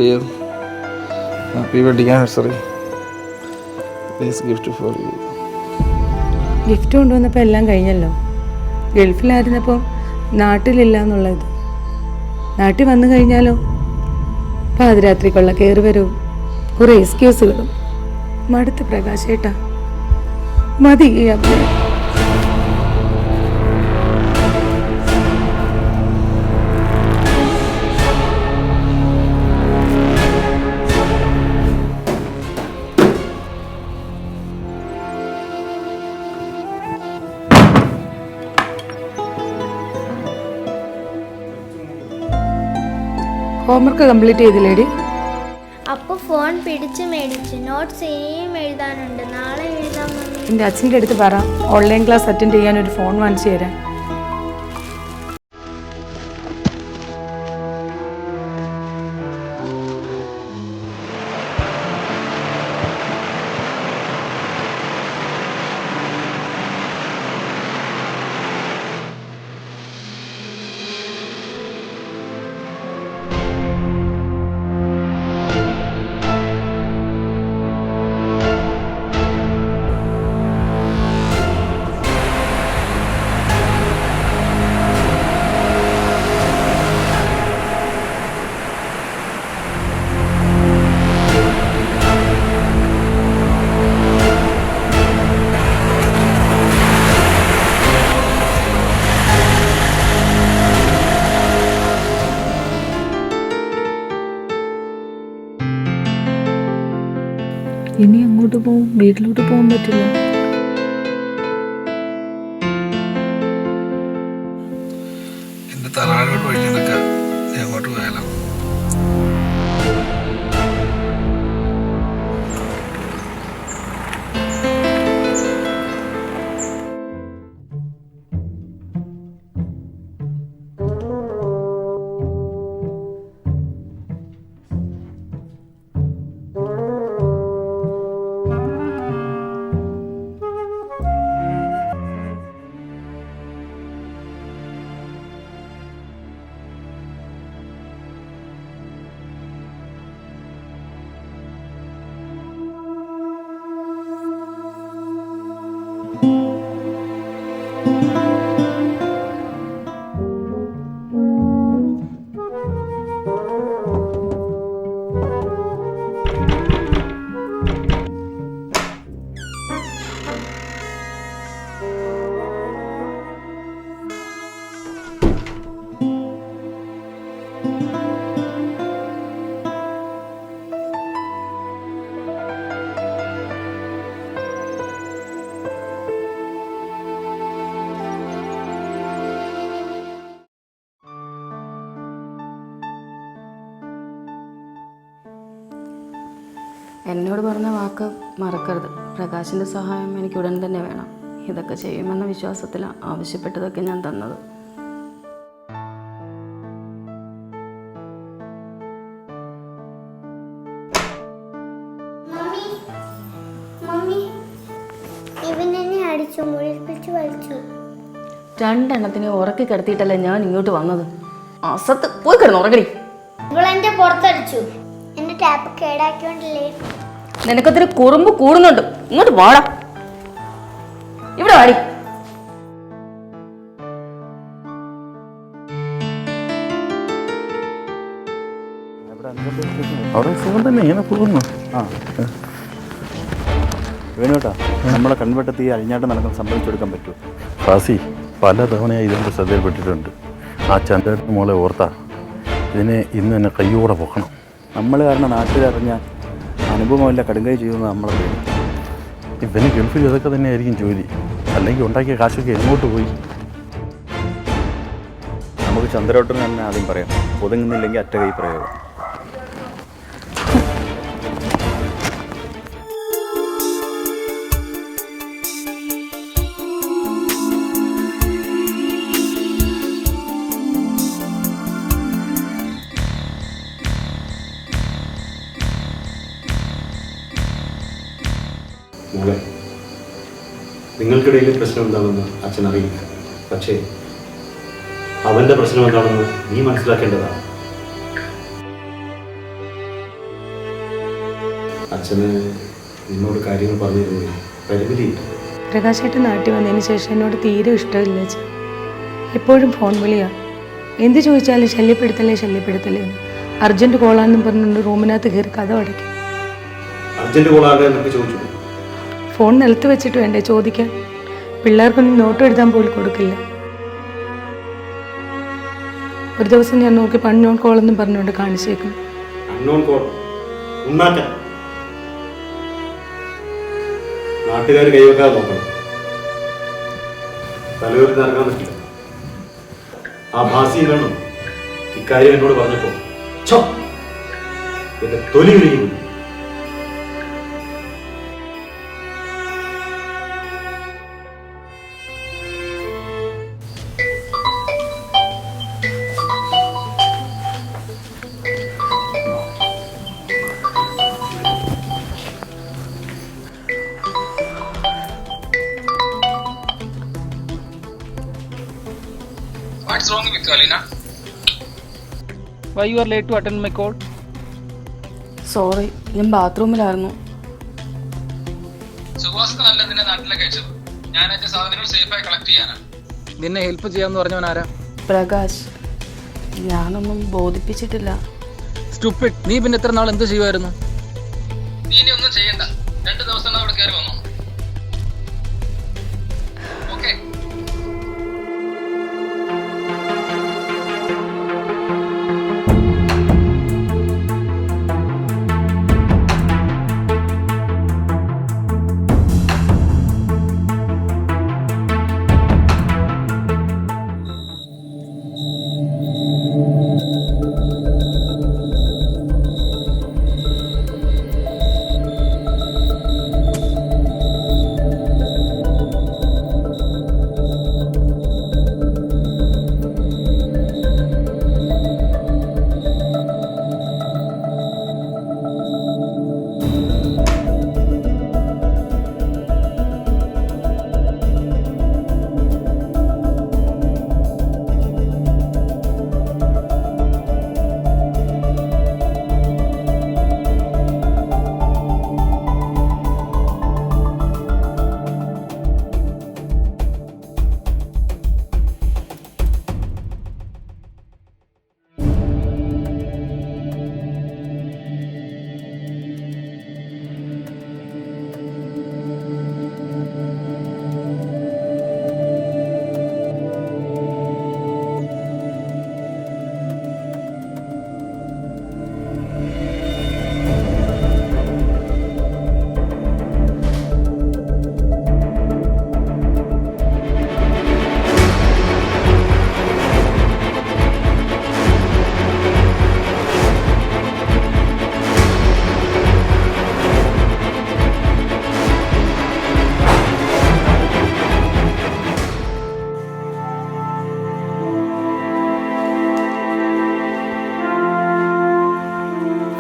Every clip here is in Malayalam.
dear. Happy wedding anniversary. This gift for you. Gift കൊണ്ടുവന്നപ്പോൾ എല്ലാം കഴിഞ്ഞല്ലോ. ഗൾഫിലായിരുന്നപ്പോൾ നാട്ടിലില്ല എന്നുള്ളത്. നാട്ടിൽ വന്നു കഴിഞ്ഞാലോ പാതിരാത്രിക്കുള്ള കയറി വരവും കുറേ എക്സ്ക്യൂസുകളും. മടുത്ത് പ്രകാശേട്ടാ, മതി ഈ അഭിനയം. ഹോംവർക്ക് കംപ്ലീറ്റ് ചെയ്തില്ലേടി? അപ്പോൾ ഫോൺ പിടിച്ച് മേടിച്ചു. നോട്ട്സ് ഇനിയും എഴുതാനുണ്ട്, നാളെ എഴുതാൻ. എൻ്റെ അച്ഛൻ്റെ അടുത്ത് പറ ഓൺലൈൻ ക്ലാസ് അറ്റൻഡ് ചെയ്യാൻ ഒരു ഫോൺ വാങ്ങിച്ചു തരാൻ. ഇനി അങ്ങോട്ട് പോകും, വീട്ടിലോട്ട് പോകാൻ പറ്റില്ല. എൻ്റെ തറവാടോട്ട് വഴിക്കുന്നൊക്കെ അങ്ങോട്ട് പോയാലോ? എന്നോട് പറഞ്ഞ വാക്ക് മറക്കരുത്. പ്രകാശിൻ്റെ സഹായം എനിക്ക് ഉടൻ തന്നെ വേണം. ഇതൊക്കെ ചെയ്യുമെന്ന വിശ്വാസത്തിലാണ് ആവശ്യപ്പെട്ടതൊക്കെ ഞാൻ തന്നത്. രണ്ടെണ്ണത്തിനെ ഉറക്കി കിടത്തിയിട്ടല്ലേ ഞാൻ ഇങ്ങോട്ട് വന്നത്. അസത്ത് പോയി കിടന്ന് ഉറങ്ങടി. പുറത്തടിച്ചു. എന്റെ ടാപ്പ് കേടാക്കിയോണ്ടല്ലേ. നിനക്കത്തിരി കുറുമ്പ് കൂടുന്നുണ്ട്. ഇങ്ങോട്ട് വാടാ, ഇവിടെ വാടി. അവിടെ സുഖം തന്നെ, ഇങ്ങനെ പോകുന്നു. വേണോട്ടാ, നമ്മളെ കൺവെട്ടത്തിൽ ഈ അഴിഞ്ഞാട്ടം നടക്കാൻ സമ്മതിച്ചു കൊടുക്കാൻ പറ്റുമോ? ഫാസി പല തവണയായി ഇതിൻ്റെ ശ്രദ്ധയിൽപ്പെട്ടിട്ടുണ്ട്. ആ ചന്ദ്രൻ്റെ മോളെ ഓർത്താ ഇതിനെ ഇന്ന് തന്നെ കയ്യോടെ പൊക്കണം. നമ്മൾ കാരണം നാട്ടിലറിഞ്ഞ അനുഭവമല്ല കടുങ്കൈ ചെയ്യുന്നത് നമ്മളെ പേര്. ഇവന് ഗൾഫിൽ ഇതൊക്കെ തന്നെയായിരിക്കും ജോലി. അല്ലെങ്കിൽ ഉണ്ടാക്കിയ കാശൊക്കെ എങ്ങോട്ട് പോയി? നമുക്ക് ചന്ദ്രോട്ടന് തന്നെ ആദ്യം പറയാം. ഒതുങ്ങുന്നില്ലെങ്കിൽ അറ്റ കൈ പ്രയോഗം. മോളെ, നിങ്ങൾക്കിടയിൽ പ്രശ്നം എന്താണെന്ന് അച്ഛൻ അറിയില്ല. പക്ഷേ അവൻ്റെ പ്രശ്നം എന്താണെന്ന് നീ മനസ്സിലാക്കേണ്ടതാണ്. അച്ഛന് നിന്നോട് കാര്യങ്ങൾ പറഞ്ഞിരുന്നു പരിമിതിയില്ല. പ്രകാശേട്ടൻ നാട്ടിൽ വന്നതിന് ശേഷം എന്നോട് തീരെ ഇഷ്ടമില്ല അച്ഛാ. എപ്പോഴും ഫോൺ വിളിയാ. എന്ത് ചോദിച്ചാലും ശല്യപ്പെടുത്തല്ലേ എന്ന്. അർജൻറ്റ് കോളാണെന്നും പറഞ്ഞുകൊണ്ട് റൂമിനകത്ത് കയറി കഥ അടയ്ക്കും. അർജന്റ് കോളാണ് എന്നൊക്കെ ചോദിച്ചു. ഫോൺ നിലത്ത് വെച്ചിട്ട് വേണ്ടേ ചോദിക്കാൻ? പിള്ളേർക്കൊന്നും നോട്ട് എഴുതാൻ പോലും കൊടുക്കില്ല. ഒരു ദിവസം ഞാൻ നോക്കി അൺനോൺ കോളെന്നും പറഞ്ഞുകൊണ്ട് കാണിച്ചേക്കും. അൺനോൺ കോൾ ഉണ്ടാക്കാൻ നാട്ടുകാർ കൈവെക്കാതെ നോക്കണം. തലവരി നടക്കാൻ പറ്റില്ല. ആ ഭാസി വേണം ഇക്കാര്യം എന്നോട് പറഞ്ഞപ്പോ എന്റെ തൊലി വിരിഞ്ഞു. What's wrong with you, Alina? Why you are late to attend my call? Sorry, ഞാൻ ബാത്റൂമിലായിരുന്നു. സുഭാസ്ക്ക് നല്ല നിന്നെ നാട്ടിലേക്ക് അയച്ചത്. ഞാൻ എന്റെ സാധനങ്ങൾ സേഫായി കളക്ട് ചെയ്യാനാ. നിന്നെ ഹെൽപ്പ് ചെയ്യാമെന്ന് പറഞ്ഞവൻ ആരാ? പ്രകാശ്. ഞാനൊന്നും ബോധിപ്പിച്ചിട്ടില്ല. സ്റ്റുപ്പിഡ്. നീ പിന്നെ എത്ര നാൾ എന്ത് ചെയ്യുമായിരുന്നു? നീ ഇനി ഒന്നും ചെയ്യണ്ട. 2 ദിവസം അവിടെ കയറി വന്നു. ഓക്കെ.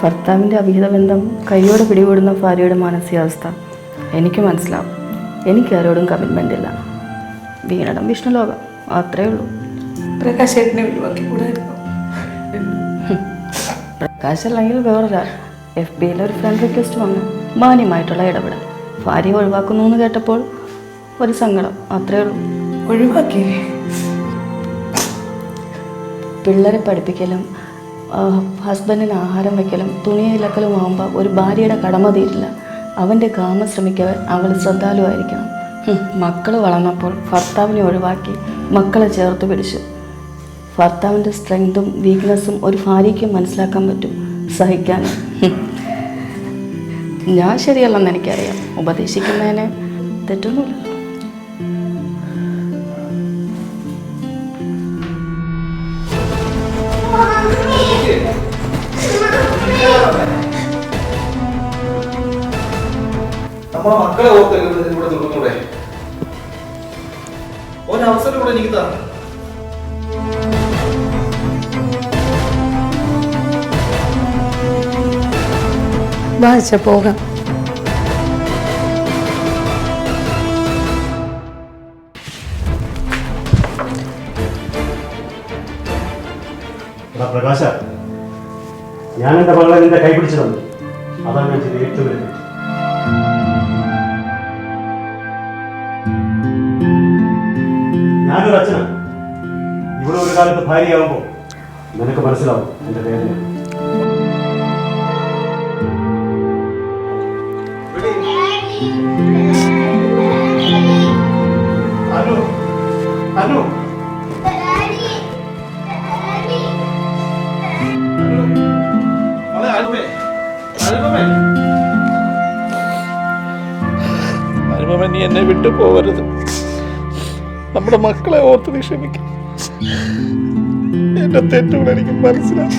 ഭർത്താവിൻ്റെ അവിഹിത ബന്ധം കൈയോടെ പിടികൂടുന്ന ഭാര്യയുടെ മാനസികാവസ്ഥ എനിക്ക് മനസ്സിലാവും. എനിക്കാരോടും കമ്മിറ്റ്മെൻ്റ് ഇല്ല. വീണടം വിഷ്ണുലോകം, അത്രേ ഉള്ളൂ. പ്രകാശേട്ടനെ ഒഴിവാക്കി കൂടായിരുന്നു. പ്രകാശ് അല്ലെങ്കിൽ വേറൊരാൾ. FBയിൽ ഒരു ഫ്രണ്ട് റിക്വസ്റ്റ് വന്നു. മാന്യമായിട്ടുള്ള ഇടപെടൽ. ഭാര്യ ഒഴിവാക്കുന്നു എന്ന് കേട്ടപ്പോൾ ഒരു സങ്കടം, അത്രേ ഉള്ളൂ. ഒഴിവാക്കി. പിള്ളേരെ പഠിപ്പിക്കലും ഹസ്ബൻഡിന് ആഹാരം വയ്ക്കലും തുണിയിലക്കലും ആകുമ്പോൾ ഒരു ഭാര്യയുടെ കടമ തീരില്ല. അവൻ്റെ കാമ ശ്രമിക്കവൻ അവൾ ശ്രദ്ധാലുവായിരിക്കണം. മക്കൾ വളർന്നപ്പോൾ ഭർത്താവിനെ ഒഴിവാക്കി മക്കളെ ചേർത്ത് പിടിച്ചു. ഭർത്താവിൻ്റെ സ്ട്രെങ്തും വീക്ക്നെസ്സും ഒരു ഭാര്യയ്ക്ക് മനസ്സിലാക്കാൻ പറ്റും, സഹിക്കാനും. ഞാൻ ശരിയല്ലെന്ന് എനിക്കറിയാം. ഉപദേശിക്കുന്നതിന് തെറ്റൊന്നുമില്ല. നമ്മളെ മക്കളെ ഓർത്തല്ലേ ഇവിടെ നിൽക്കുന്നൂടെ? ഒരവസരം കൂടെ എനിക്ക് തരണം. വായിച്ച പോകാം. പ്രകാശ, ഞാൻ എൻ്റെ മകളെ നിന്റെ കൈ പിടിച്ചു തന്നു. അതാണ് ഞാൻ ചെയ്ത ഏറ്റവും വലിയ തെറ്റ്. ഞാനൊരു അച്ഛനാണ്. ഇവിടെ ഒരു കാലത്ത് ഭാര്യയാവുമ്പോൾ നിനക്ക് മനസ്സിലാവും എന്റെ വേദന. അനു, അനു, അനുപമ, നീ എന്നെ വിട്ടു പോകരുത്. നമ്മുടെ മക്കളെ ഓർത്ത് നീ ക്ഷമിക്കും. എന്റെ തെറ്റുകൾ എനിക്ക് മനസ്സിലാവും.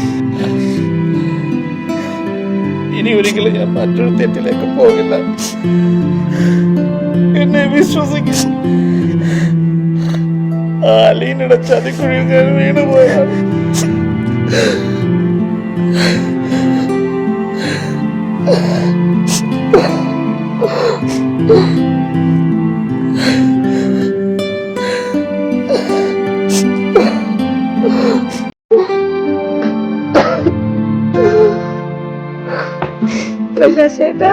ഇനി ഒരിക്കലും ഞാൻ മറ്റൊരു തെറ്റിലേക്ക് പോകില്ല. എന്നെ വിശ്വസിക്കും. ആ അലീനയുടെ ചതിക്കുഴിയിൽ ഞാൻ വീണുപോയാണ്. പ്രകാശേട്ടാ,